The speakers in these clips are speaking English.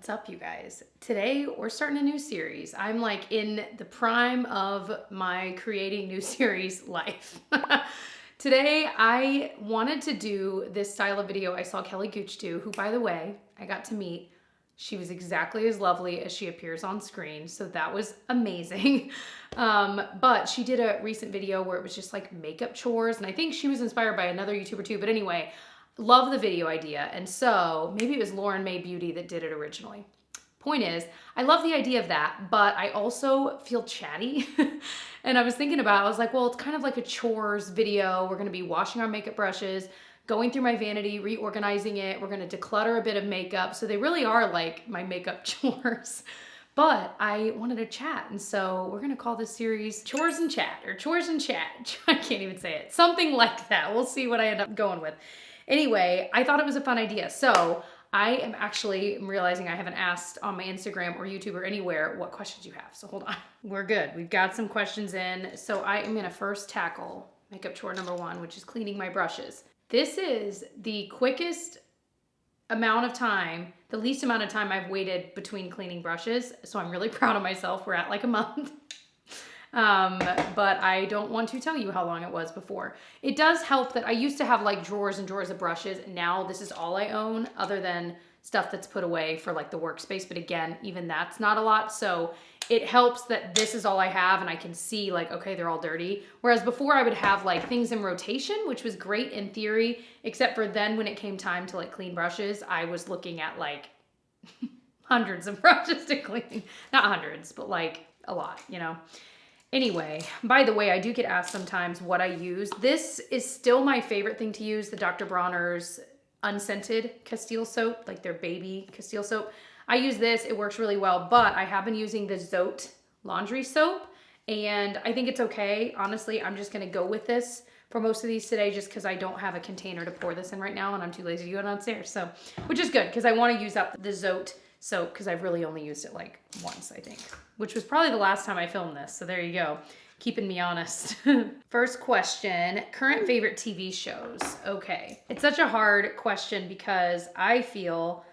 What's up, you guys? Today we're starting a new series. I'm like in the prime of my creating new series life. Today I wanted to do this style of video I saw Kelly Gooch do, who, by the way, I got to meet. She was exactly as lovely as she appears on screen, so that was amazing. But she did a recent video where it was just like makeup chores, and I think she was inspired by another YouTuber too, but anyway, love the video idea. And so maybe it was Lauren May Beauty that did it originally. Point is, I love the idea of that, but I also feel chatty. And I was thinking about, I was like, well, it's kind of like a chores video. We're gonna be washing our makeup brushes, going through my vanity, reorganizing it. We're gonna declutter a bit of makeup. So they really are like my makeup chores. But I wanted to chat, and so we're gonna call this series Chores and Chat, or Chores and Chat. I can't even say it. Something like that. We'll see what I end up going with. Anyway, I thought it was a fun idea. So I am actually realizing I haven't asked on my Instagram or YouTube or anywhere what questions you have. So hold on. We're good. We've got some questions in. So I am gonna first tackle makeup chore number one, which is cleaning my brushes. This is the quickest amount of time, the least amount of time I've waited between cleaning brushes. So I'm really proud of myself. We're at like a month. But I don't want to tell you how long it was before. It does help that I used to have like drawers and drawers of brushes. Now this is all I own, other than stuff that's put away for like the workspace. But again, even that's not a lot. So it helps that this is all I have and I can see like, okay, they're all dirty. Whereas before I would have like things in rotation, which was great in theory, except for then when it came time to like clean brushes, I was looking at like hundreds of brushes to clean. Not hundreds, but like a lot, you know? Anyway, by the way, I do get asked sometimes what I use. This is still my favorite thing to use, the Dr. Bronner's unscented Castile soap, like their baby Castile soap. I use this, it works really well, but I have been using the Zote laundry soap, and I think it's okay. Honestly, I'm just gonna go with this for most of these today just because I don't have a container to pour this in right now, and I'm too lazy to go downstairs, so, which is good because I wanna use up the Zote soap because I've really only used it like once, I think, which was probably the last time I filmed this. So there you go, keeping me honest. First question, current favorite TV shows. Okay, it's such a hard question because I feel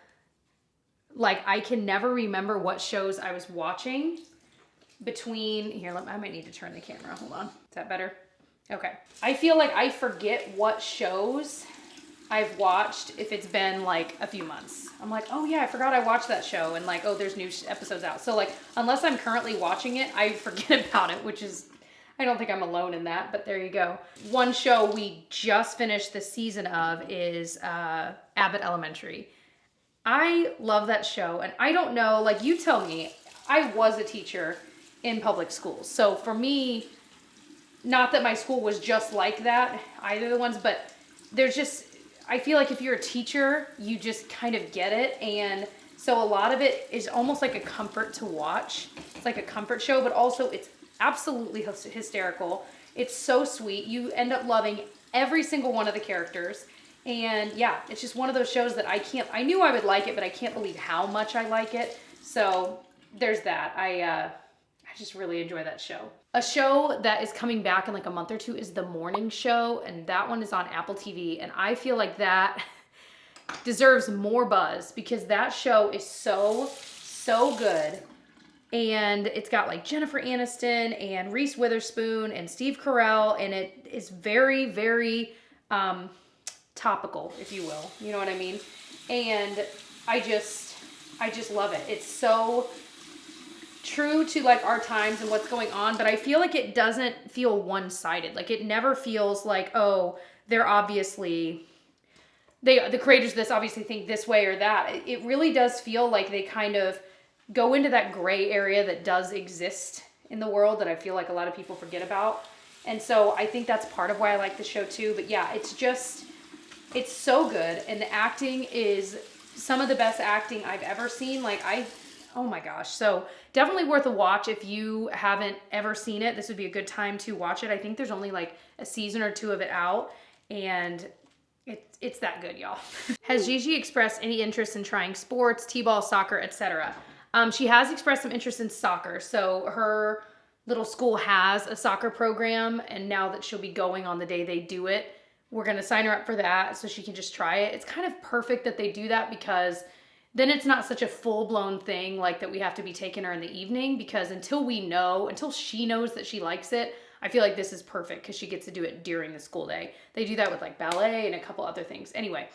like I can never remember what shows I was watching between, here, I might need to turn the camera, hold on. Is that better? Okay. I feel like I forget what shows I've watched if it's been like a few months. I'm like, oh yeah, I forgot I watched that show, and like, oh, there's new episodes out. So like, unless I'm currently watching it, I forget about it, which is, I don't think I'm alone in that, but there you go. One show we just finished the season of is Abbott Elementary. I love that show, and I don't know, like, you tell me, I was a teacher in public schools. So for me, not that my school was just like that, either the ones, but there's just, I feel like if you're a teacher, you just kind of get it. And so a lot of it is almost like a comfort to watch. It's like a comfort show, but also it's absolutely hysterical. It's so sweet. You end up loving every single one of the characters. And yeah, it's just one of those shows that I knew I would like it, but I can't believe how much I like it. So there's that. I just really enjoy that show. A show that is coming back in like a month or two is The Morning Show, and that one is on Apple TV, and I feel like that deserves more buzz because that show is so good. And it's got like Jennifer Aniston and Reese Witherspoon and Steve Carell, and it is very, very topical, if you will. You know what I mean? And I just love it. It's so true to like our times and what's going on, but I feel like it doesn't feel one-sided. Like it never feels like, oh, they're obviously, the creators of this obviously think this way or that. It really does feel like they kind of go into that gray area that does exist in the world that I feel like a lot of people forget about. And so I think that's part of why I like the show too. But yeah, it's so good. And the acting is some of the best acting I've ever seen. Like oh my gosh. So definitely worth a watch if you haven't ever seen it. This would be a good time to watch it. I think there's only like a season or two of it out, and it's that good, y'all. Has Gigi expressed any interest in trying sports, t-ball, soccer, etc.? She has expressed some interest in soccer. So her little school has a soccer program, and now that she'll be going on the day they do it, we're going to sign her up for that so she can just try it. It's kind of perfect that they do that because then it's not such a full-blown thing like that we have to be taking her in the evening, because until she knows that she likes it, I feel like this is perfect because she gets to do it during the school day. They do that with like ballet and a couple other things. Anyway,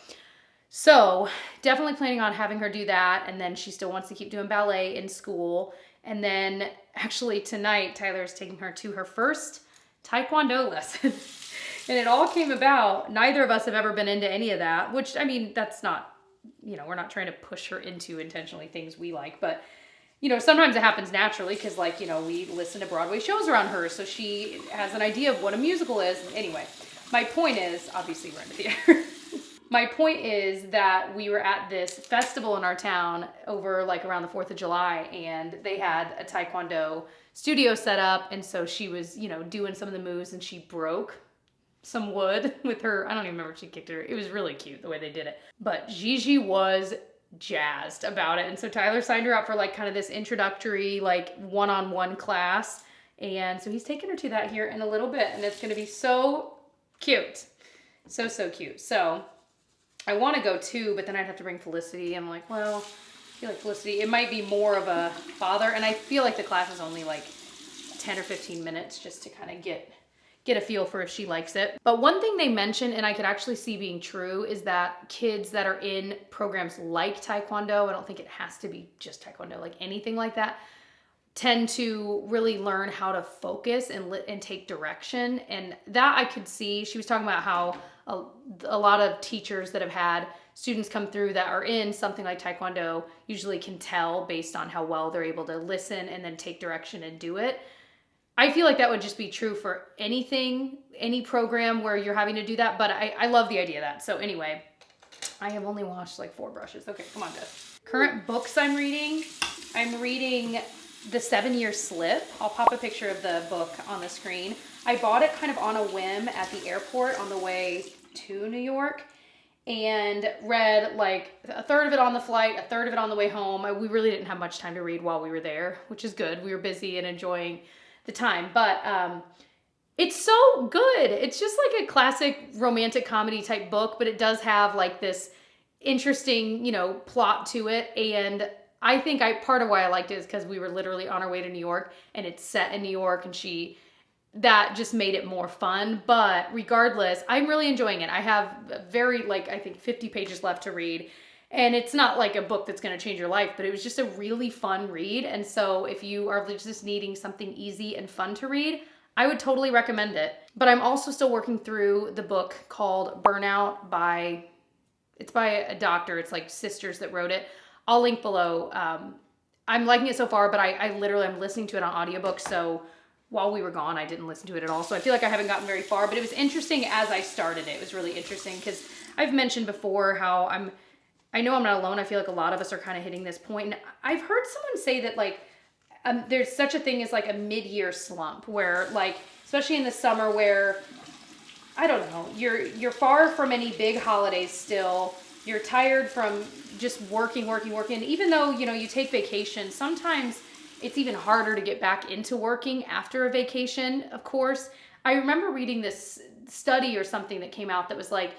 so definitely planning on having her do that. And then she still wants to keep doing ballet in school. And then actually tonight, Tyler is taking her to her first Taekwondo lesson. And it all came about, neither of us have ever been into any of that, which, I mean, that's not, we're not trying to push her into intentionally things we like, but sometimes it happens naturally because, like, we listen to Broadway shows around her, so she has an idea of what a musical is. Anyway, my point is, obviously we're in the theater. My point is that we were at this festival in our town over like around the 4th of July, and they had a Taekwondo studio set up, and so she was, doing some of the moves, and she broke some wood with her. I don't even remember if she kicked her. It was really cute the way they did it. But Gigi was jazzed about it. And so Tyler signed her up for like kind of this introductory, like one-on-one class. And so he's taking her to that here in a little bit. And it's going to be so cute. So, so cute. So I want to go too, but then I'd have to bring Felicity. I'm like, well, I feel like Felicity, it might be more of a father. And I feel like the class is only like 10 or 15 minutes just to kind of get a feel for if she likes it. But one thing they mentioned, and I could actually see being true, is that kids that are in programs like Taekwondo, I don't think it has to be just Taekwondo, like anything like that, tend to really learn how to focus and take direction. And that I could see. She was talking about how a lot of teachers that have had students come through that are in something like Taekwondo usually can tell based on how well they're able to listen and then take direction and do it. I feel like that would just be true for anything, any program where you're having to do that, but I love the idea of that. So anyway, I have only washed like 4 brushes. Okay, come on, Jess. Current books I'm reading The 7-Year Slip. I'll pop a picture of the book on the screen. I bought it kind of on a whim at the airport on the way to New York, and read like a third of it on the flight, a third of it on the way home. We really didn't have much time to read while we were there, which is good. We were busy and enjoying the time, but it's so good. It's just like a classic romantic comedy type book, but it does have like this interesting, plot to it. And I think part of why I liked it is because we were literally on our way to New York, and it's set in New York, and that just made it more fun. But regardless, I'm really enjoying it. I have I think 50 pages left to read. And it's not like a book that's going to change your life, but it was just a really fun read. And so if you are just needing something easy and fun to read, I would totally recommend it. But I'm also still working through the book called Burnout it's by a doctor. It's like sisters that wrote it. I'll link below. I'm liking it so far, but I'm listening to it on audiobook. So while we were gone, I didn't listen to it at all. So I feel like I haven't gotten very far, but it was interesting as I started it. It was really interesting because I've mentioned before how I know I'm not alone. I feel like a lot of us are kind of hitting this point. And I've heard someone say that like there's such a thing as like a mid-year slump where like, especially in the summer where, I don't know, you're far from any big holidays still. You're tired from just working. And even though, you take vacation, sometimes it's even harder to get back into working after a vacation, of course. I remember reading this study or something that came out that was like,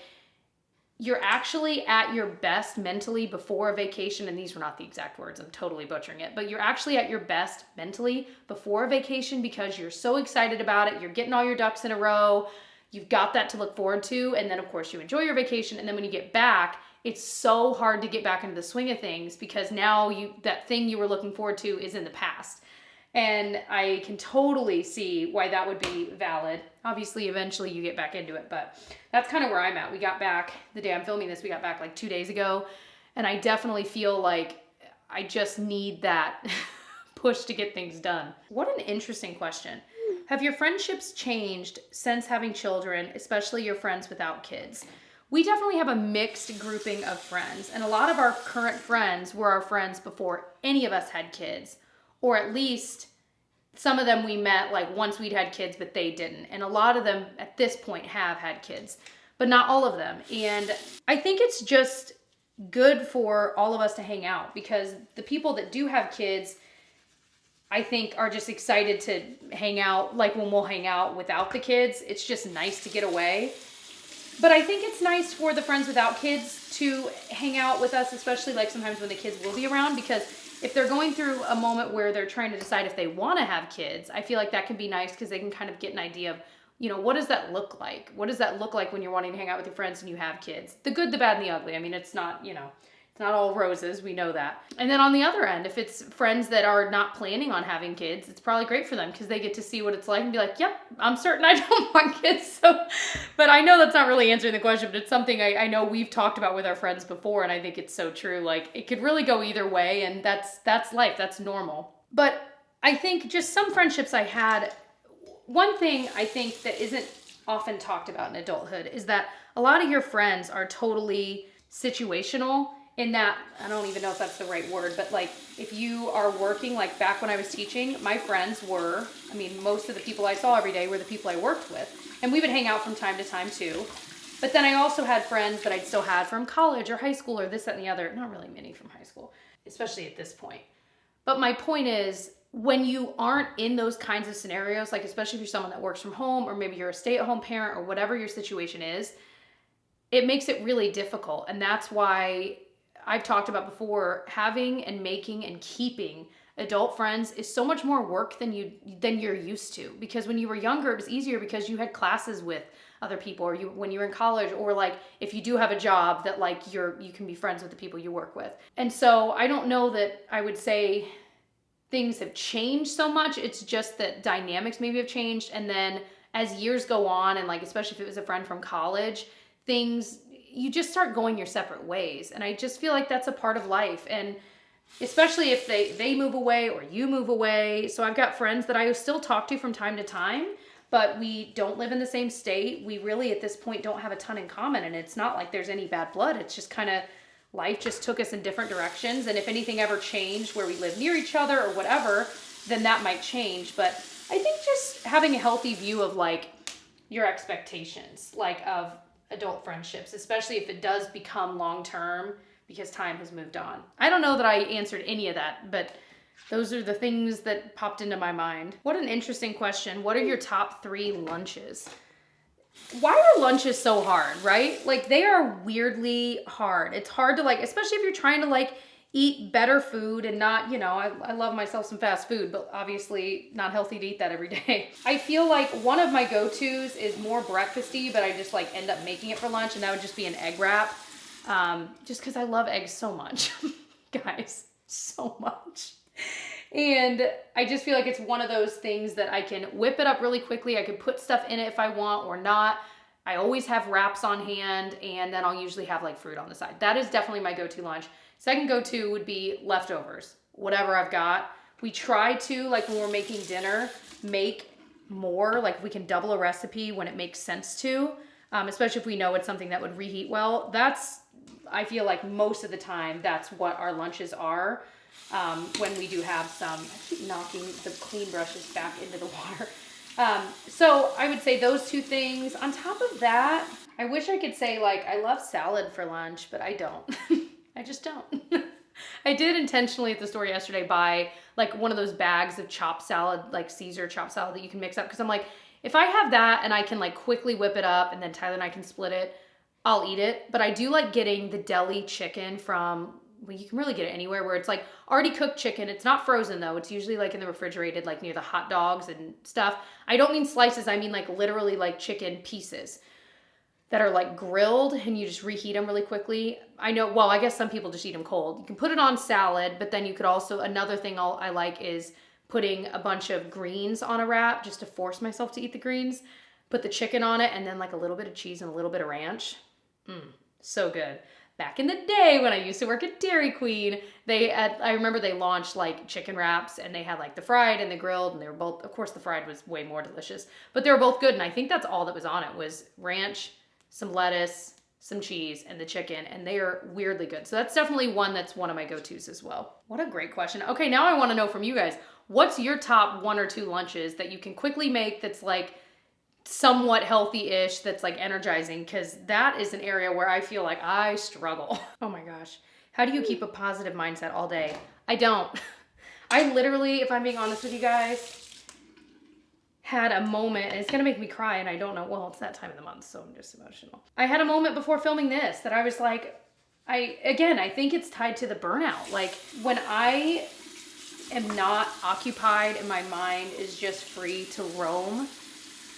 you're actually at your best mentally before a vacation, and these were not the exact words, I'm totally butchering it, but you're actually at your best mentally before a vacation because you're so excited about it, you're getting all your ducks in a row, you've got that to look forward to, and then of course you enjoy your vacation, and then when you get back, it's so hard to get back into the swing of things because now that thing you were looking forward to is in the past. And I can totally see why that would be valid. Obviously, eventually you get back into it, but that's kind of where I'm at. We got back, the day I'm filming this, we got back like 2 days ago. And I definitely feel like I just need that push to get things done. What an interesting question. Have your friendships changed since having children, especially your friends without kids? We definitely have a mixed grouping of friends. And a lot of our current friends were our friends before any of us had kids. Or at least some of them we met like once we'd had kids, but they didn't. And a lot of them at this point have had kids, but not all of them. And I think it's just good for all of us to hang out because the people that do have kids, I think are just excited to hang out like when we'll hang out without the kids. It's just nice to get away. But I think it's nice for the friends without kids to hang out with us, especially like sometimes when the kids will be around, because if they're going through a moment where they're trying to decide if they want to have kids, I feel like that can be nice because they can kind of get an idea of, you know, what does that look like? What does that look like when you're wanting to hang out with your friends and you have kids? The good, the bad, and the ugly. I mean, it's not, you know, it's not all roses. We know that. And then on the other end, if it's friends that are not planning on having kids, it's probably great for them because they get to see what it's like and be like, yep, I'm certain I don't want kids. So, but I know that's not really answering the question, but it's something I know we've talked about with our friends before. And I think it's so true. Like it could really go either way. And that's life. That's normal. But I think just some friendships I had, one thing I think that isn't often talked about in adulthood is that a lot of your friends are totally situational in that, I don't even know if that's the right word, but like if you are working, like back when I was teaching, my friends were, I mean, most of the people I saw every day were the people I worked with. And we would hang out from time to time too. But then I also had friends that I'd still had from college or high school or this, that, and the other. Not really many from high school, especially at this point. But my point is, when you aren't in those kinds of scenarios, like especially if you're someone that works from home or maybe you're a stay-at-home parent or whatever your situation is, it makes it really difficult. And that's why I've talked about before, having and making and keeping adult friends is so much more work than you're used to. Because when you were younger, it was easier because you had classes with other people, or when you were in college, or like if you do have a job that like you can be friends with the people you work with. And so I don't know that I would say things have changed so much. It's just that dynamics maybe have changed. And then as years go on, and like, especially if it was a friend from college, you just start going your separate ways. And I just feel like that's a part of life. And especially if they move away or you move away. So I've got friends that I still talk to from time to time, but we don't live in the same state. We really at this point don't have a ton in common. And it's not like there's any bad blood. It's just kind of life just took us in different directions. And if anything ever changed where we live near each other or whatever, then that might change. But I think just having a healthy view of like your expectations, like of adult friendships, especially if it does become long-term because time has moved on. I don't know that I answered any of that, but those are the things that popped into my mind. What an interesting question. What are your top 3 lunches? Why are lunches so hard, right? Like they are weirdly hard. It's hard to like, especially if you're trying to like eat better food and not, you know, I love myself some fast food, but obviously not healthy to eat that every day. I feel like one of my go-tos is more breakfasty, but I just like end up making it for lunch, and that would just be an egg wrap. Just because I love eggs so much, guys, so much. And I just feel like it's one of those things that I can whip it up really quickly. I could put stuff in it if I want or not. I always have wraps on hand, and then I'll usually have like fruit on the side. That is definitely my go-to lunch. Second go-to would be leftovers, whatever I've got. We try to, like when we're making dinner, make more, like we can double a recipe when it makes sense to, especially if we know it's something that would reheat well. I feel like most of the time, that's what our lunches are. When we do have some, I keep knocking the clean brushes back into the water. So I would say those 2 things. On top of that, I wish I could say like, I love salad for lunch, but I don't. I just don't. I did intentionally at the store yesterday buy like one of those bags of chopped salad, like Caesar chopped salad that you can mix up. Cause I'm like, if I have that and I can like quickly whip it up and then Tyler and I can split it, I'll eat it. But I do like getting the deli chicken from, well, you can really get it anywhere where it's like already cooked chicken. It's not frozen though. It's usually like in the refrigerated, like near the hot dogs and stuff. I don't mean slices. I mean like literally like chicken pieces that are like grilled, and you just reheat them really quickly. I know, well, I guess some people just eat them cold. You can put it on salad, but then you could also, another thing I like is putting a bunch of greens on a wrap just to force myself to eat the greens. Put the chicken on it, and then like a little bit of cheese and a little bit of ranch. So good. Back in the day when I used to work at Dairy Queen, I remember they launched like chicken wraps, and they had like the fried and the grilled, and they were both, of course the fried was way more delicious, but they were both good. And I think that's all that was on it was ranch, some lettuce, some cheese, and the chicken, and they are weirdly good. So that's definitely that's one of my go-tos as well. What a great question. Okay, now I want to know from you guys, what's your top 1 or 2 lunches that you can quickly make that's like somewhat healthy-ish, that's like energizing? Because that is an area where I feel like I struggle. Oh my gosh. How do you keep a positive mindset all day? I don't. I literally, if I'm being honest with you guys, had a moment, and it's gonna make me cry, and I don't know, well, it's that time of the month, so I'm just emotional. I had a moment before filming this that I was like, I think it's tied to the burnout. Like, when I am not occupied and my mind is just free to roam,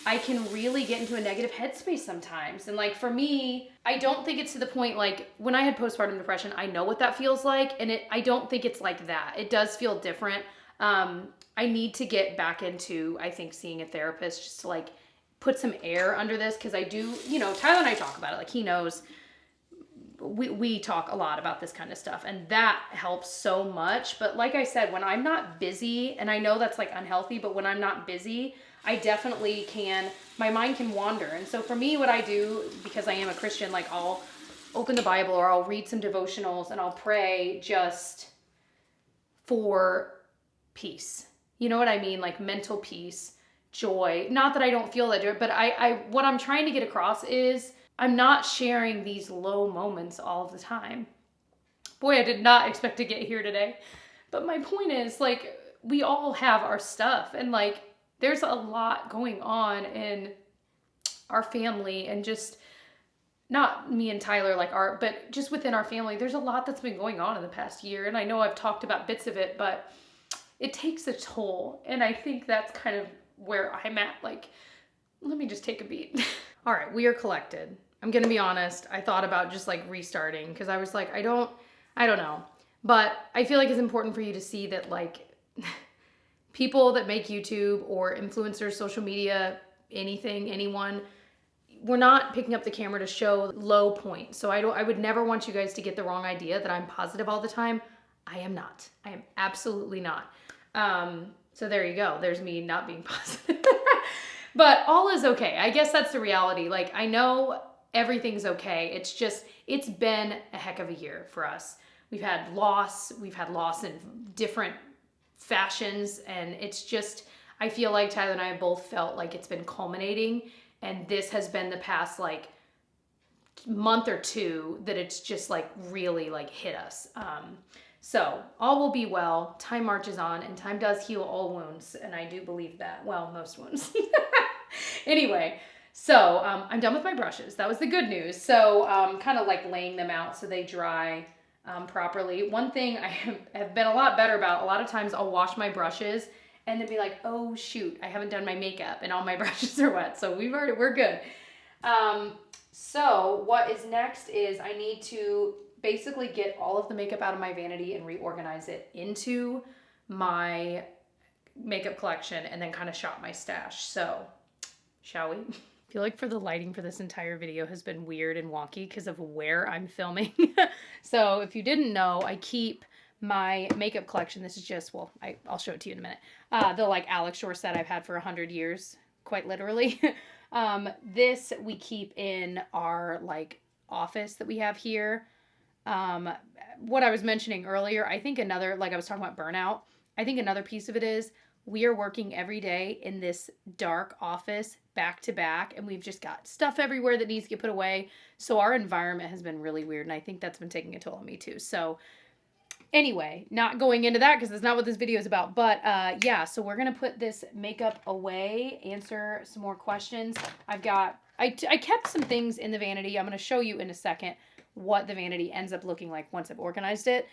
I can really get into a negative headspace sometimes. And like, for me, I don't think it's to the point, like when I had postpartum depression, I know what that feels like. And I don't think it's like that. It does feel different. I need to get back into, I think, seeing a therapist just to like put some air under this. Cause I do, you know, Tyler and I talk about it. Like, he knows we talk a lot about this kind of stuff, and that helps so much. But like I said, when I'm not busy, and I know that's like unhealthy, but when I'm not busy, I definitely my mind can wander. And so for me, what I do, because I am a Christian, like I'll open the Bible or I'll read some devotionals and I'll pray just for peace. You know what I mean? Like mental peace, joy. Not that I don't feel that joy, but what I'm trying to get across is I'm not sharing these low moments all of the time. Boy, I did not expect to get here today. But my point is, like, we all have our stuff, and like, there's a lot going on in our family, and just not me and Tyler, like but just within our family, there's a lot that's been going on in the past year. And I know I've talked about bits of it, but it takes a toll. And I think that's kind of where I'm at. Like, let me just take a beat. All right, we are collected. I'm gonna be honest. I thought about just like restarting because I was like, I don't know. But I feel like it's important for you to see that, like, people that make YouTube or influencers, social media, anything, anyone, we're not picking up the camera to show low points. So I would never want you guys to get the wrong idea that I'm positive all the time. I am not. I am absolutely not. So there you go. There's me not being positive. But all is okay. I guess that's the reality. Like, I know everything's okay. It's just, it's been a heck of a year for us. We've had loss in different fashions, and it's just, I feel like Tyler and I have both felt like it's been culminating, and this has been the past like month or two that it's just like really like hit us. So all will be well. Time marches on, and time does heal all wounds, and I do believe that. Well, most wounds. Anyway, so I'm done with my brushes. That was the good news. So kind of like laying them out so they dry properly. One thing I have been a lot better about, a lot of times I'll wash my brushes and then be like, oh shoot, I haven't done my makeup and all my brushes are wet. So we're good. So what is next is I need to basically get all of the makeup out of my vanity and reorganize it into my makeup collection, and then kind of shop my stash. So shall we? I feel like the lighting for this entire video has been weird and wonky because of where I'm filming. So if you didn't know, I keep my makeup collection. This is just, well, I'll show it to you in a minute. The like Alex Chores set I've had for 100 years, quite literally. This we keep in our like office that we have here. What I was mentioning earlier, I think another, like I was talking about burnout, I think another piece of it is we are working every day in this dark office back to back, and we've just got stuff everywhere that needs to get put away. So our environment has been really weird, and I think that's been taking a toll on me too. So anyway, not going into that because that's not what this video is about. But yeah, so we're going to put this makeup away, answer some more questions. I kept some things in the vanity. I'm going to show you in a second what the vanity ends up looking like once I've organized it.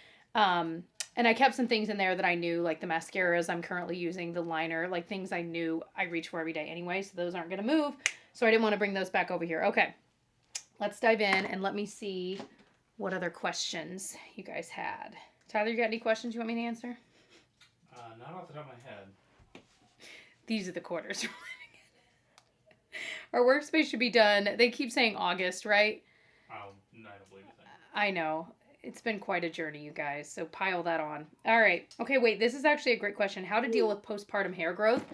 And I kept some things in there that I knew, like the mascaras I'm currently using, the liner, like things I knew I reach for every day anyway, so those aren't going to move. So I didn't want to bring those back over here. Okay, let's dive in and let me see what other questions you guys had. Tyler, you got any questions you want me to answer? Not off the top of my head. These are the quarters. Our workspace should be done. They keep saying August, right? I don't believe it. I know. It's been quite a journey, you guys, so pile that on. All right. Okay, wait, this is actually a great question. How to deal with postpartum hair growth.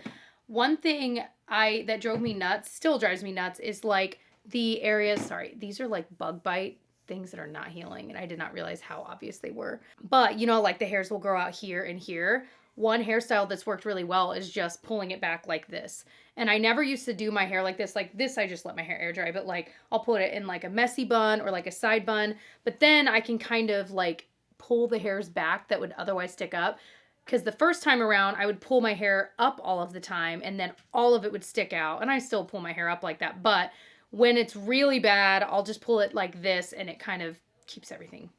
One thing that drove me nuts, still drives me nuts, is like the areas, sorry, these are like bug bite things that are not healing, and I did not realize how obvious they were. But, you know, like the hairs will grow out here and here. One hairstyle that's worked really well is just pulling it back like this. And I never used to do my hair like this. Like this, I just let my hair air dry. But like, I'll put it in like a messy bun or like a side bun. But then I can kind of like pull the hairs back that would otherwise stick up. Because the first time around, I would pull my hair up all of the time and then all of it would stick out. And I still pull my hair up like that. But when it's really bad, I'll just pull it like this and it kind of keeps everything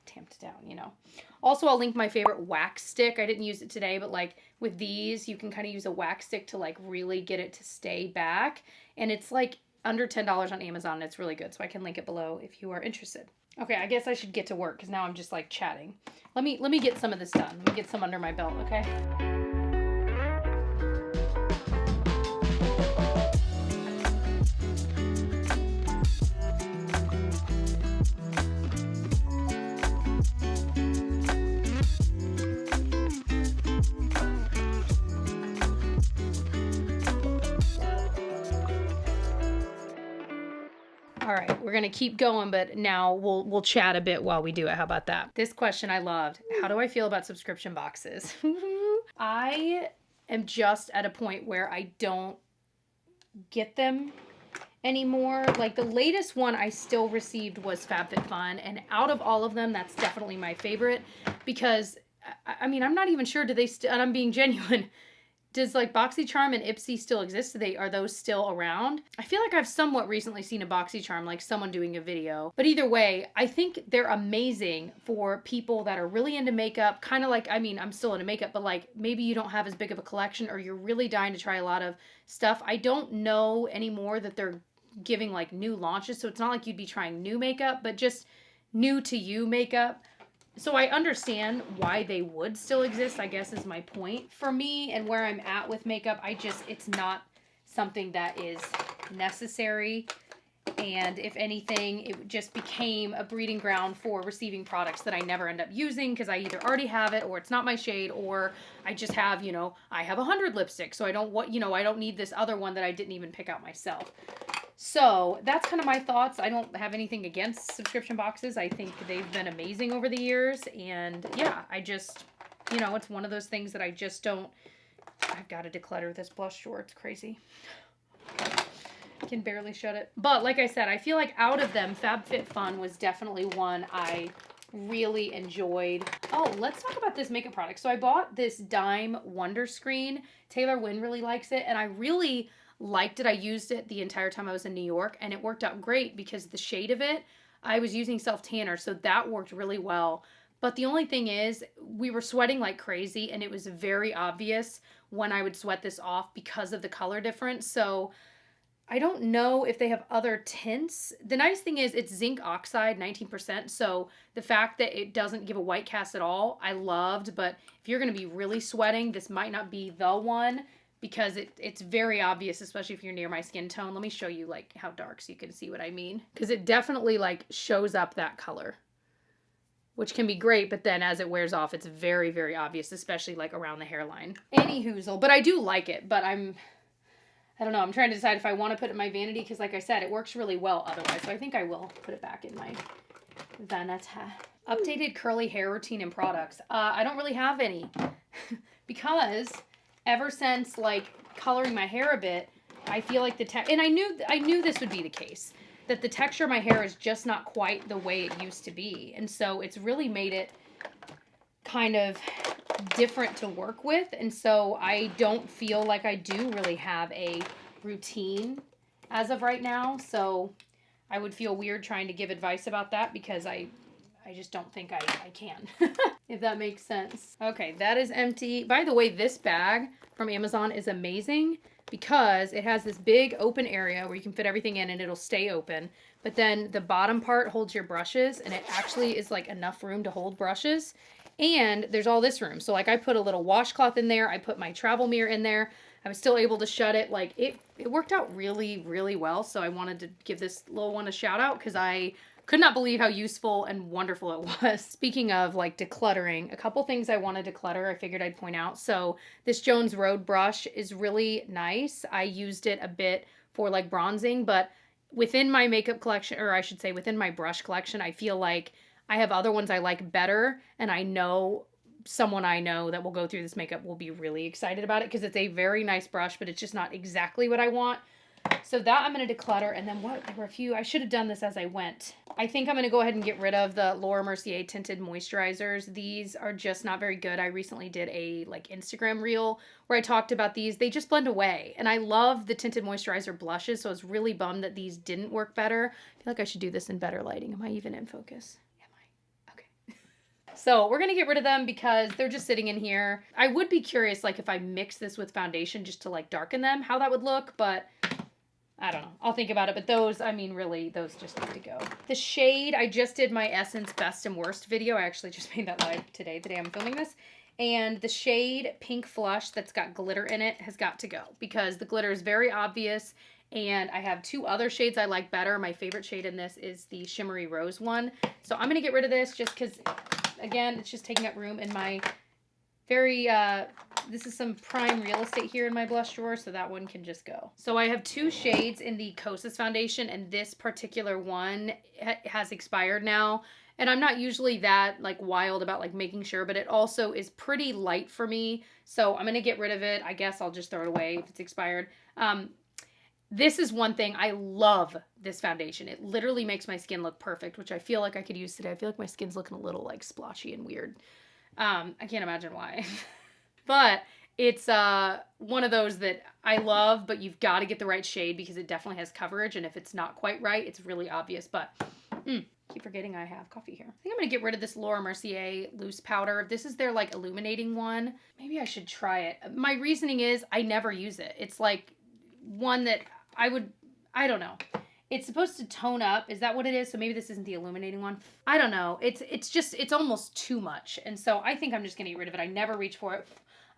tamped down, you know. Also, I'll link my favorite wax stick. I didn't use it today, but like with these, you can kind of use a wax stick to like really get it to stay back. And it's like under $10 on Amazon. And it's really good. So I can link it below if you are interested. Okay, I guess I should get to work because now I'm just like chatting. Let me get some of this done. Let me get some under my belt, okay? All right, we're gonna keep going, but now we'll chat a bit while we do it. How about that? This question I loved. How do I feel about subscription boxes? I am just at a point where I don't get them anymore. Like the latest one I still received was FabFitFun, and out of all of them, that's definitely my favorite because I mean, I'm not even sure, do they still, and I'm being genuine, does like BoxyCharm and Ipsy still exist? Are those still around? I feel like I've somewhat recently seen a BoxyCharm, like someone doing a video. But either way, I think they're amazing for people that are really into makeup. Kind of like, I mean, I'm still into makeup, but like maybe you don't have as big of a collection or you're really dying to try a lot of stuff. I don't know anymore that they're giving like new launches. So it's not like you'd be trying new makeup, but just new to you makeup. So I understand why they would still exist, I guess is my point. For me and where I'm at with makeup, it's not something that is necessary. And if anything, it just became a breeding ground for receiving products that I never end up using because I either already have it or it's not my shade, or I just have, you know, I have 100 lipsticks. So I don't need this other one that I didn't even pick out myself. So that's kind of my thoughts. I don't have anything against subscription boxes. I think they've been amazing over the years. And yeah, I just, you know, it's one of those things that I just don't, I've got to declutter this blush drawer. It's crazy. I can barely shut it. But like I said, I feel like out of them, FabFitFun was definitely one I really enjoyed. Oh, let's talk about this makeup product. So I bought this Dime Wonder Screen. Taylor Wynn really likes it. And I really liked it. I used it the entire time I was in New York and it worked out great because the shade of it, I was using self tanner, so that worked really well. But the only thing is we were sweating like crazy and it was very obvious when I would sweat this off because of the color difference. So I don't know if they have other tints. The nice thing is it's zinc oxide, 19%. So the fact that it doesn't give a white cast at all, I loved. But if you're going to be really sweating, this might not be the one, because it's very obvious, especially if you're near my skin tone. Let me show you like how dark so you can see what I mean. Because it definitely like shows up that color, which can be great, but then as it wears off, it's very, very obvious, especially like around the hairline. Any hoozle, but I do like it, but I don't know, I'm trying to decide if I want to put it in my vanity, because like I said, it works really well otherwise, so I think I will put it back in my vanity. Updated curly hair routine and products. I don't really have any, because ever since like coloring my hair a bit, I feel like and I knew this would be the case, that the texture of my hair is just not quite the way it used to be. And so it's really made it kind of different to work with. And so I don't feel like I do really have a routine as of right now. So I would feel weird trying to give advice about that because I just don't think I can, if that makes sense. Okay, that is empty. By the way, this bag from Amazon is amazing because it has this big open area where you can fit everything in and it'll stay open. But then the bottom part holds your brushes, and it actually is like enough room to hold brushes. And there's all this room. So like I put a little washcloth in there. I put my travel mirror in there. I was still able to shut it. Like it worked out really, really well. So I wanted to give this little one a shout out because I could not believe how useful and wonderful it was. Speaking of like decluttering, a couple things I want to declutter I figured I'd point out. So this Jones Road brush is really nice. I used it a bit for like bronzing, but within my makeup collection, or I should say within my brush collection, I feel like I have other ones I like better, and I know someone I know that will go through this makeup will be really excited about it because it's a very nice brush, but it's just not exactly what I want. So that I'm going to declutter. And then what? There were a few. I should have done this as I went. I think I'm going to go ahead and get rid of the Laura Mercier tinted moisturizers. These are just not very good. I recently did a like Instagram reel where I talked about these. They just blend away. And I love the tinted moisturizer blushes. So I was really bummed that these didn't work better. I feel like I should do this in better lighting. Am I even in focus? So we're going to get rid of them because they're just sitting in here. I would be curious, like, if I mix this with foundation just to, like, darken them, how that would look, but I don't know. I'll think about it, but those, I mean, really, those just need to go. The shade, I just did my Essence Best and Worst video. I actually just made that live today, the day I'm filming this. And the shade Pink Flush that's got glitter in it has got to go because the glitter is very obvious. And I have two other shades I like better. My favorite shade in this is the Shimmery Rose one. So I'm going to get rid of this just because, again, it's just taking up room in my very, this is some prime real estate here in my blush drawer, so that one can just go. So I have two shades in the Kosas foundation, and this particular one has expired now. And I'm not usually that, like, wild about, like, making sure, but it also is pretty light for me. So I'm going to get rid of it. I guess I'll just throw it away if it's expired. This is one thing. I love this foundation. It literally makes my skin look perfect, which I feel like I could use today. I feel like my skin's looking a little like splotchy and weird. I can't imagine why. But it's one of those that I love, but you've got to get the right shade because it definitely has coverage. And if it's not quite right, it's really obvious. But keep forgetting I have coffee here. I think I'm going to get rid of this Laura Mercier loose powder. This is their like illuminating one. Maybe I should try it. My reasoning is I never use it. It's like one that I don't know. It's supposed to tone up. Is that what it is? So maybe this isn't the illuminating one. I don't know. It's almost too much. And so I think I'm just going to get rid of it. I never reach for it.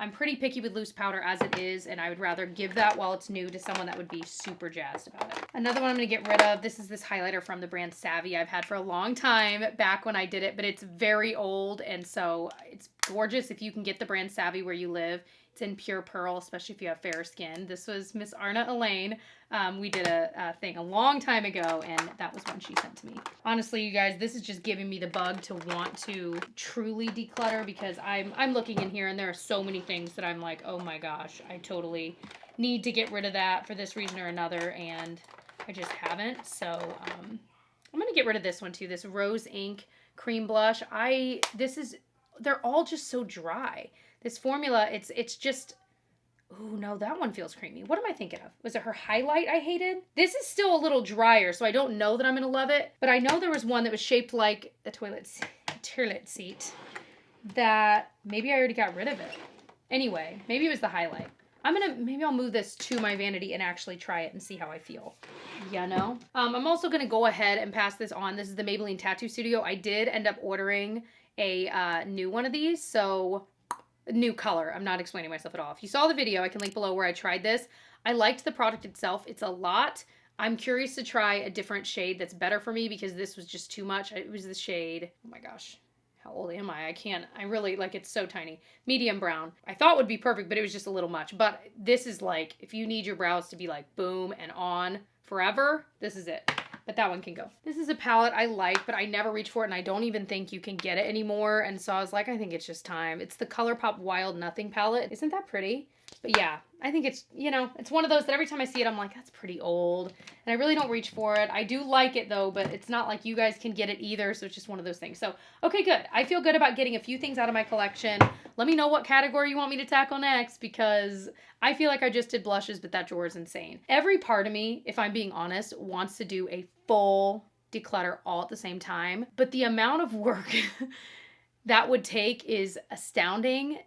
I'm pretty picky with loose powder as it is, and I would rather give that while it's new to someone that would be super jazzed about it. Another one I'm going to get rid of, this is this highlighter from the brand Savvy I've had for a long time back when I did it, but it's very old, and so it's gorgeous if you can get the brand Savvy where you live. It's in pure pearl, especially if you have fair skin. This was Miss Arna Elaine. We did a thing a long time ago, and that was one she sent to me. Honestly, you guys, this is just giving me the bug to want to truly declutter because I'm looking in here, and there are so many things that I'm like, oh my gosh, I totally need to get rid of that for this reason or another, and I just haven't. So I'm going to get rid of this one too, this Rose Ink Cream Blush. They're all just so dry. This formula, it's just, oh no, that one feels creamy. What am I thinking of? Was it her highlight I hated? This is still a little drier, so I don't know that I'm going to love it. But I know there was one that was shaped like a toilet seat that maybe I already got rid of it. Anyway, maybe it was the highlight. Maybe I'll move this to my vanity and actually try it and see how I feel. You know? I'm also going to go ahead and pass this on. This is the Maybelline Tattoo Studio. I did end up ordering a new one of these, so new color. I'm not explaining myself at all. If you saw the video, I can link below where I tried this. I liked the product itself. It's a lot. I'm curious to try a different shade that's better for me because this was just too much. It was the shade, oh my gosh, how old am I? I really, like, it's so tiny. Medium brown. I thought would be perfect, but it was just a little much. But this is like, if you need your brows to be like boom and on forever, this is it. But that one can go. This is a palette I like, but I never reach for it, and I don't even think you can get it anymore. And so I was like, I think it's just time. It's the ColourPop Wild Nothing palette. Isn't that pretty? But yeah, I think it's, you know, it's one of those that every time I see it, I'm like, that's pretty old. And I really don't reach for it. I do like it though, but it's not like you guys can get it either. So it's just one of those things. So, okay, good. I feel good about getting a few things out of my collection. Let me know what category you want me to tackle next because I feel like I just did blushes, but that drawer is insane. Every part of me, if I'm being honest, wants to do a full declutter all at the same time. But the amount of work that would take is astounding.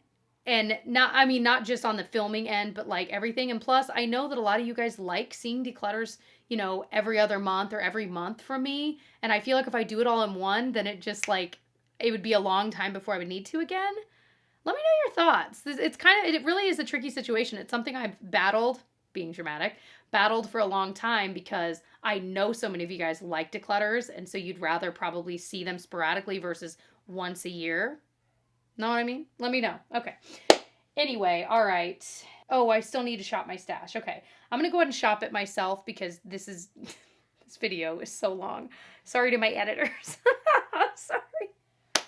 And not just on the filming end, but like everything. And plus, I know that a lot of you guys like seeing declutters, you know, every other month or every month from me. And I feel like if I do it all in one, then it just like, it would be a long time before I would need to again. Let me know your thoughts. It really is a tricky situation. It's something I've battled, being dramatic, battled for a long time because I know so many of you guys like declutters. And so you'd rather probably see them sporadically versus once a year. Know what I mean? Let me know. Okay. Anyway, all right. Oh, I still need to shop my stash. Okay. I'm going to go ahead and shop it myself because this video is so long. Sorry to my editors. Sorry.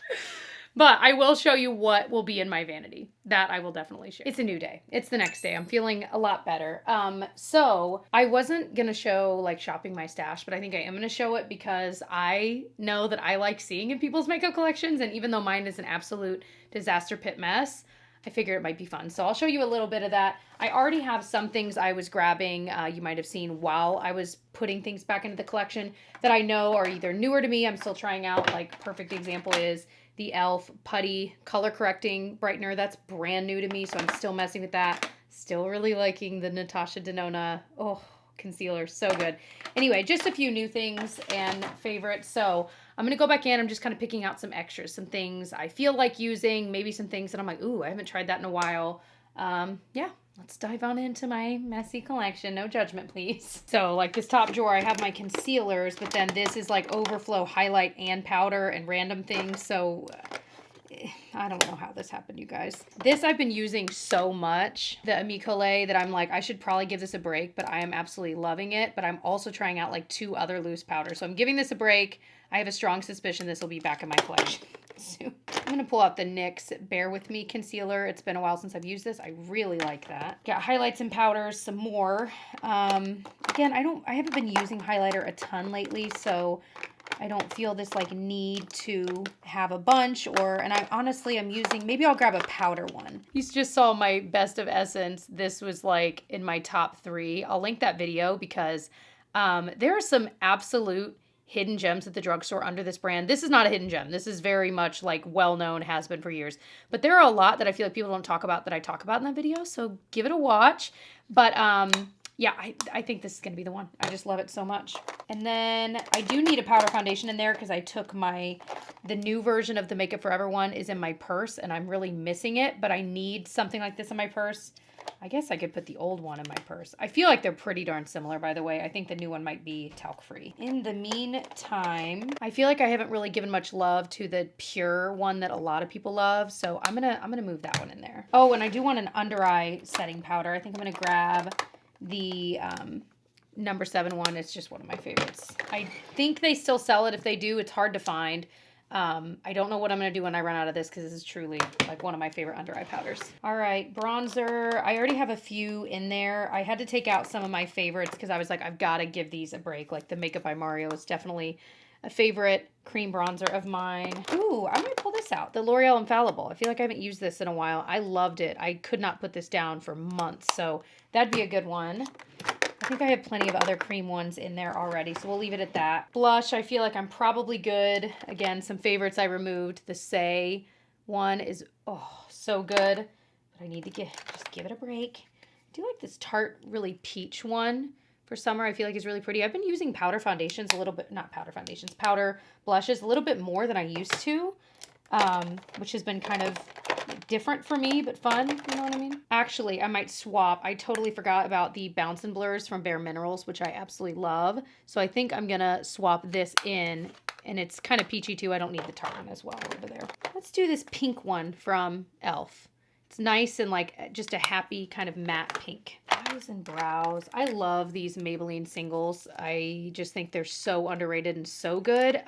But I will show you what will be in my vanity. That I will definitely share. It's a new day. It's the next day. I'm feeling a lot better. So I wasn't gonna show like shopping my stash, but I think I am gonna show it because I know that I like seeing in people's makeup collections, and even though mine is an absolute disaster pit mess, I figure it might be fun. So I'll show you a little bit of that. I already have some things I was grabbing, you might have seen while I was putting things back into the collection that I know are either newer to me, I'm still trying out. Like perfect example is the e.l.f. Putty Color Correcting Brightener. That's brand new to me, so I'm still messing with that. Still really liking the Natasha Denona, concealer, so good. Anyway, just a few new things and favorites. So I'm going to go back in. I'm just kind of picking out some extras, some things I feel like using, maybe some things that I'm like, ooh, I haven't tried that in a while. Yeah, let's dive on into my messy collection. No judgment, please. So like this top drawer, I have my concealers, but then this is like overflow highlight and powder and random things. So I don't know how this happened, you guys. This I've been using so much, the Amicole, that I'm like, I should probably give this a break, but I am absolutely loving it. But I'm also trying out like 2 other loose powders. So I'm giving this a break. I have a strong suspicion this will be back in my collection soon. I'm going to pull out the NYX Bear With Me concealer. It's been a while since I've used this. I really like that. Got highlights and powders, some more. Again, I haven't been using highlighter a ton lately, so I don't feel this like need to have a bunch, and I'm using, maybe I'll grab a powder one. You just saw my best of Essence. This was like in my top 3. I'll link that video because there are some absolute hidden gems at the drugstore under this brand. This is not a hidden gem. This is very much like well-known, has been for years. But there are a lot that I feel like people don't talk about that I talk about in that video, so give it a watch. But yeah, I think this is going to be the one. I just love it so much. And then I do need a powder foundation in there because I took the new version of the Makeup Forever one is in my purse and I'm really missing it, but I need something like this in my purse. I guess I could put the old one in my purse. I feel like they're pretty darn similar, by the way. I think the new one might be talc-free. In the meantime, I feel like I haven't really given much love to the pure one that a lot of people love, so I'm gonna move that one in there. Oh, and I do want an under eye setting powder. I think I'm gonna grab the number 7 one. It's just one of my favorites. I think they still sell it. If they do, it's hard to find. I don't know what I'm going to do when I run out of this because this is truly like one of my favorite under eye powders. All right, bronzer. I already have a few in there. I had to take out some of my favorites because I was like, I've got to give these a break. Like the Makeup by Mario is definitely a favorite cream bronzer of mine. Ooh, I might pull this out. The L'Oreal Infallible. I feel like I haven't used this in a while. I loved it. I could not put this down for months, so that'd be a good one. I think I have plenty of other cream ones in there already, so we'll leave it at that. Blush, I feel like I'm probably good. Again, some favorites I removed. The Say one is, so good, but I need to just give it a break. I do like this Tarte really peach one for summer. I feel like it's really pretty. I've been using powder foundations a little bit, not powder foundations, powder blushes a little bit more than I used to, which has been kind of different for me, but fun, you know what I mean? Actually, I might swap. I totally forgot about the Bounce and Blurs from Bare Minerals, which I absolutely love. So I think I'm gonna swap this in, and it's kind of peachy too. I don't need the Tarte one as well over there. Let's do this pink one from e.l.f. It's nice and like just a happy kind of matte pink. Eyes and brows. I love these Maybelline singles. I just think they're so underrated and so good.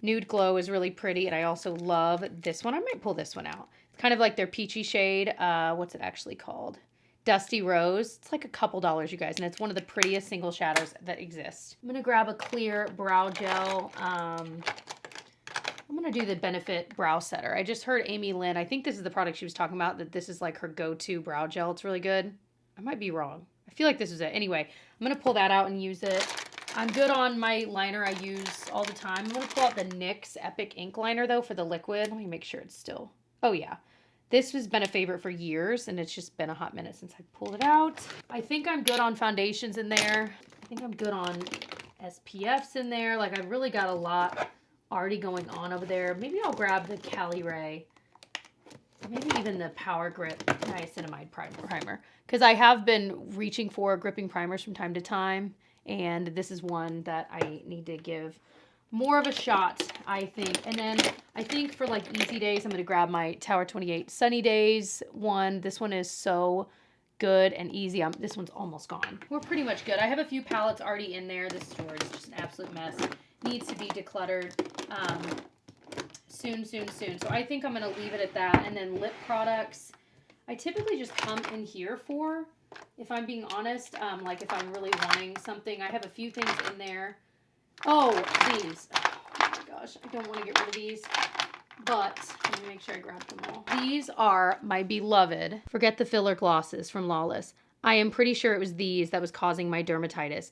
Nude Glow is really pretty, and I also love this one. I might pull this one out. It's kind of like their peachy shade. What's it actually called? Dusty Rose. It's like a couple dollars, you guys, and it's one of the prettiest single shadows that exist. I'm gonna grab a clear brow gel. I'm going to do the Benefit Brow Setter. I just heard Amy Lynn, I think this is the product she was talking about, that this is like her go-to brow gel. It's really good. I might be wrong. I feel like this is it. Anyway, I'm going to pull that out and use it. I'm good on my liner I use all the time. I'm going to pull out the NYX Epic Ink Liner, though, for the liquid. Let me make sure it's still... Oh, yeah. This has been a favorite for years, and it's just been a hot minute since I pulled it out. I think I'm good on foundations in there. I think I'm good on SPFs in there. Like, I've really got a lot already going on over there. Maybe I'll grab the Cali Ray, or maybe even the Power Grip Niacinamide Primer, because I have been reaching for gripping primers from time to time, and this is one that I need to give more of a shot, I think. And then I think for like easy days, I'm going to grab my Tower 28 Sunny Days one. This one is so good and easy. This one's almost gone. We're pretty much good. I have a few palettes already in there. This storage is just an absolute mess. Needs to be decluttered. soon. So I think I'm going to leave it at that. And then lip products, I typically just come in here for, if I'm being honest, like if I'm really wanting something. I have a few things in there. Oh, these. Oh my gosh, I don't want to get rid of these. But let me make sure I grab them all. These are my beloved, forget the filler glosses from Lawless. I am pretty sure it was these that was causing my dermatitis.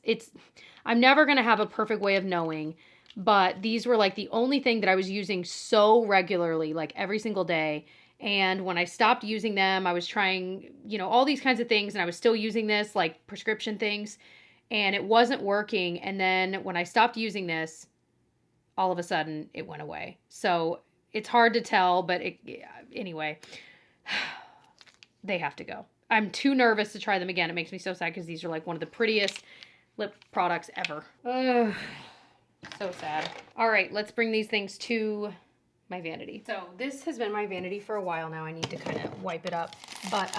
I'm never going to have a perfect way of knowing, but these were like the only thing that I was using so regularly, like every single day. And when I stopped using them, I was trying, you know, all these kinds of things, and I was still using this, like prescription things, and it wasn't working. And then when I stopped using this, all of a sudden it went away. So it's hard to tell, but anyway, they have to go. I'm too nervous to try them again. It makes me so sad because these are like one of the prettiest lip products ever. Ugh, so sad. All right, let's bring these things to my vanity. So this has been my vanity for a while now. I need to kind of wipe it up, but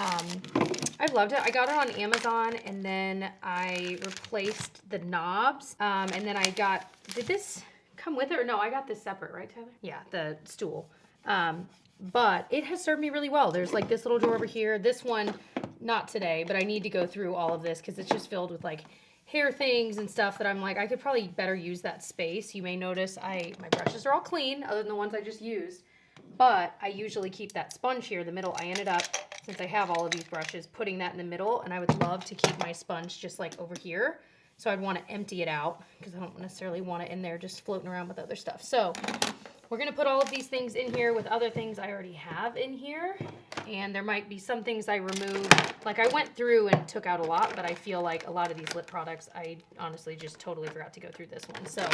I've loved it. I got it on Amazon, and then I replaced the knobs, and then I got, did this come with it or no? I got this separate, right, Tyler? Yeah, the stool. But it has served me really well. There's like this little drawer over here. This one, not today, but I need to go through all of this because it's just filled with like hair things and stuff that I'm like, I could probably better use that space. You may notice my brushes are all clean other than the ones I just used, but I usually keep that sponge here in the middle. I ended up, since I have all of these brushes, putting that in the middle, and I would love to keep my sponge just like over here. So I'd want to empty it out because I don't necessarily want it in there just floating around with other stuff. So we're going to put all of these things in here with other things I already have in here. And there might be some things I removed. Like I went through and took out a lot, but I feel like a lot of these lip products, I honestly just totally forgot to go through this one. So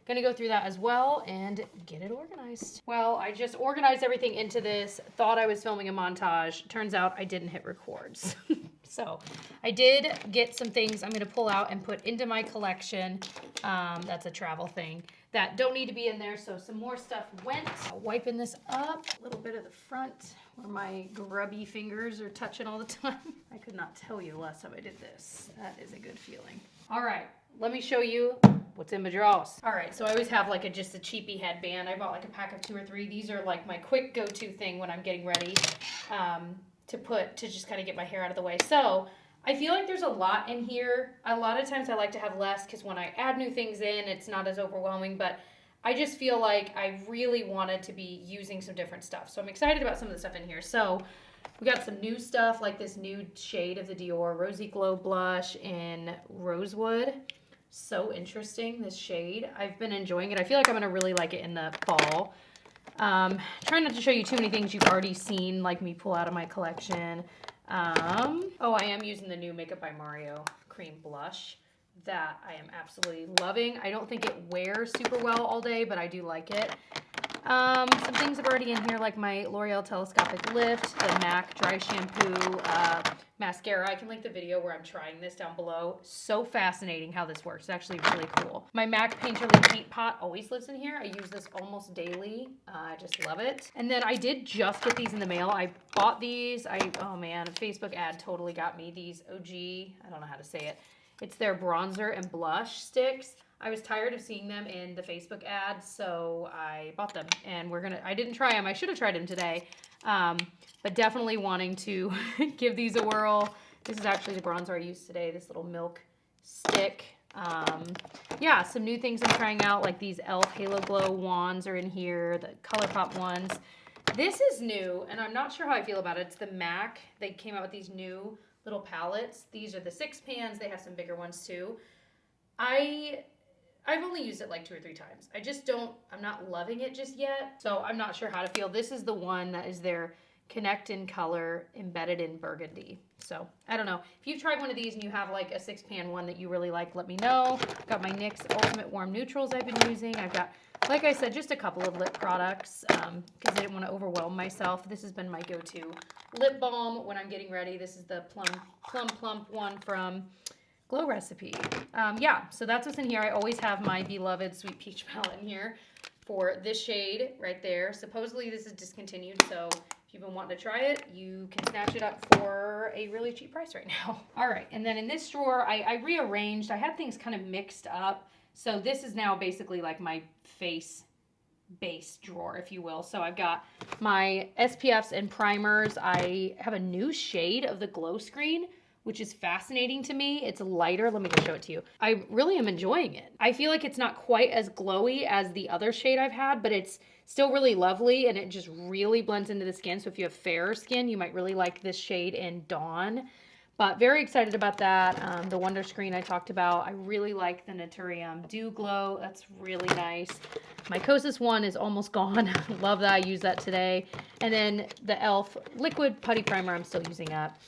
going to go through that as well and get it organized. Well, I just organized everything into this. Thought I was filming a montage. Turns out I didn't hit records. So I did get some things I'm going to pull out and put into my collection. That's a travel thing that don't need to be in there. So some more stuff went. Wiping this up, a little bit of the front where my grubby fingers are touching all the time. I could not tell you the last time I did this. That is a good feeling. All right, let me show you what's in my drawers. All right, so I always have like just a cheapy headband. I bought like a pack of 2 or 3. These are like my quick go-to thing when I'm getting ready. To just kind of get my hair out of the way. So I feel like there's a lot in here. A lot of times I like to have less because when I add new things in, it's not as overwhelming, but I just feel like I really wanted to be using some different stuff. So I'm excited about some of the stuff in here. So we got some new stuff like this new shade of the Dior Rosy Glow Blush in Rosewood. So interesting, this shade. I've been enjoying it. I feel like I'm going to really like it in the fall. Trying not to show you too many things you've already seen, like me pull out of my collection. Oh, I am using the new Makeup by Mario cream blush that I am absolutely loving. I don't think it wears super well all day, but I do like it. Some things are already in here, like my L'Oreal Telescopic Lift, the MAC Dry Shampoo mascara. I can link the video where I'm trying this down below. So fascinating how this works. It's actually really cool. My MAC Painterly Paint Pot always lives in here. I use this almost daily. I just love it. And then I did just get these in the mail. I bought these. Oh man, a Facebook ad totally got me. These OG, I don't know how to say it. It's their bronzer and blush sticks. I was tired of seeing them in the Facebook ads, so I bought them. And I didn't try them. I should have tried them today. But definitely wanting to give these a whirl. This is actually the bronzer I used today, this little milk stick. Yeah, some new things I'm trying out, like these e.l.f. Halo Glow wands are in here, the ColourPop ones. This is new, and I'm not sure how I feel about it. It's the MAC. They came out with these new little palettes. These are the 6 pans. They have some bigger ones too. I've only used it like 2 or 3 times. I'm not loving it just yet, so I'm not sure how to feel. This is the one that is their Connect in Color embedded in burgundy. So I don't know. If you've tried one of these and you have like a 6-pan one that you really like, let me know. Got my NYX Ultimate Warm Neutrals I've been using. I've got, like I said, just a couple of lip products because I didn't want to overwhelm myself. This has been my go-to lip balm when I'm getting ready. This is the Plump one from Glow Recipe. Yeah, so that's what's in here. I always have my beloved Sweet Peach palette in here for this shade right there. Supposedly this is discontinued, so if you've been wanting to try it, you can snatch it up for a really cheap price right now. All right, and then in this drawer, I rearranged. I had things kind of mixed up. So this is now basically like my face base drawer, if you will. So I've got my SPFs and primers. I have a new shade of the glow screen, which is fascinating to me. It's lighter. Let me just show it to you. I really am enjoying it. I feel like it's not quite as glowy as the other shade I've had, but it's still really lovely and it just really blends into the skin. So if you have fairer skin, you might really like this shade in Dawn. But very excited about that. The Wonder Screen I talked about. I really like the Naturium Dew Glow. That's really nice. My Kosas one is almost gone. Love that. I used that today. And then the e.l.f. Liquid Putty Primer, I'm still using that.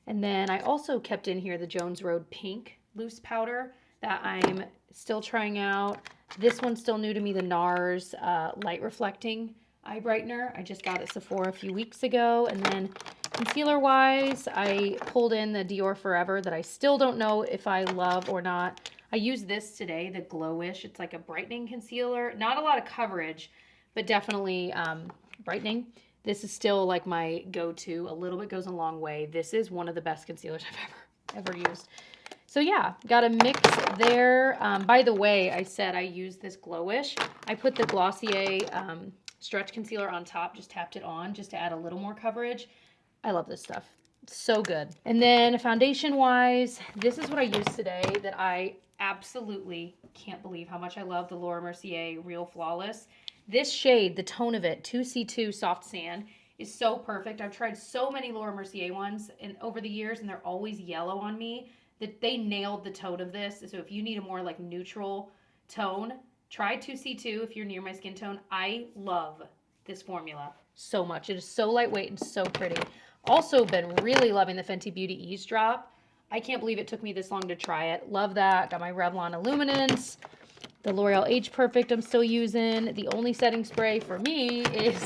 And then I also kept in here the Jones Road Pink Loose Powder that I'm still trying out. This one's still new to me, the NARS Light Reflecting Eye Brightener. I just got at Sephora a few weeks ago. And then concealer-wise, I pulled in the Dior Forever that I still don't know if I love or not. I used this today, the Glowish. It's like a brightening concealer. Not a lot of coverage, but definitely brightening. This is still like my go-to. A little bit goes a long way. This is one of the best concealers I've ever used. So yeah, got a mix there. By the way, I said I used this Glowish. I put the Glossier stretch concealer on top, just tapped it on just to add a little more coverage. I love this stuff. It's so good. And then foundation-wise, this is what I used today that I absolutely can't believe how much I love the Laura Mercier Real Flawless. This shade, the tone of it, 2C2 Soft Sand, is so perfect. I've tried so many Laura Mercier ones over the years, and they're always yellow on me. That they nailed the tone of this. So if you need a more like neutral tone, try 2C2 if you're near my skin tone. I love this formula so much. It is so lightweight and so pretty. Also been really loving the Fenty Beauty Eavesdrop. I can't believe it took me this long to try it. Love that. Got my Revlon Illuminance. The L'Oreal Age Perfect I'm still using. The only setting spray for me is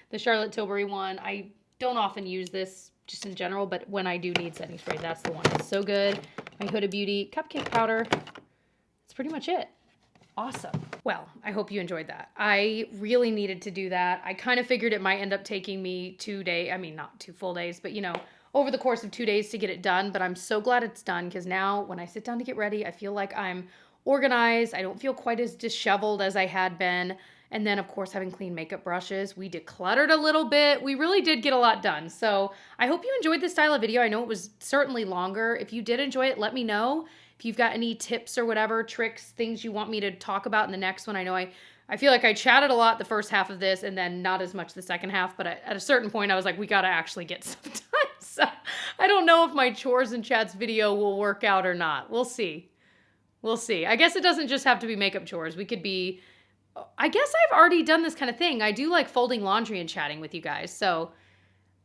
the Charlotte Tilbury one. I don't often use this just in general, but when I do need setting spray, that's the one. It's so good. My Huda Beauty Cupcake Powder. That's pretty much it. Awesome. Well, I hope you enjoyed that. I really needed to do that. I kind of figured it might end up taking me 2 days. I mean, not 2 full days, but you know, over the course of 2 days to get it done. But I'm so glad it's done because now when I sit down to get ready, I feel like I'm organized. I don't feel quite as disheveled as I had been. And then, of course, having clean makeup brushes, we decluttered a little bit. We really did get a lot done. So I hope you enjoyed this style of video. I know it was certainly longer. If you did enjoy it, let me know. If you've got any tips or whatever, tricks, things you want me to talk about in the next one. I know I feel like I chatted a lot the first half of this and then not as much the second half. But at a certain point, I was like, we got to actually get stuff done. So I don't know if my Chores and Chats video will work out or not. We'll see. We'll see. I guess it doesn't just have to be makeup chores. We could be... I guess I've already done this kind of thing. I do like folding laundry and chatting with you guys. So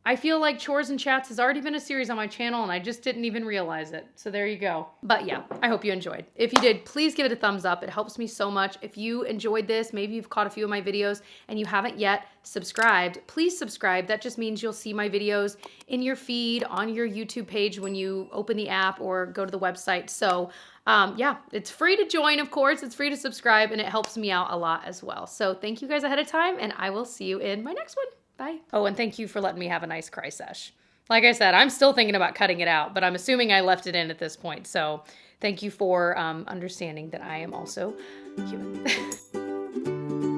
I feel like Chores and Chats has already been a series on my channel and I just didn't even realize it. So there you go. But yeah, I hope you enjoyed. If you did, please give it a thumbs up. It helps me so much. If you enjoyed this, maybe you've caught a few of my videos and you haven't yet subscribed, please subscribe. That just means you'll see my videos in your feed on your YouTube page when you open the app or go to the website. So yeah, it's free to join, of course. It's free to subscribe, and it helps me out a lot as well. So thank you guys ahead of time, and I will see you in my next one. Bye. Oh, and thank you for letting me have a nice cry sesh. Like I said, I'm still thinking about cutting it out, but I'm assuming I left it in at this point. So thank you for understanding that I am also human.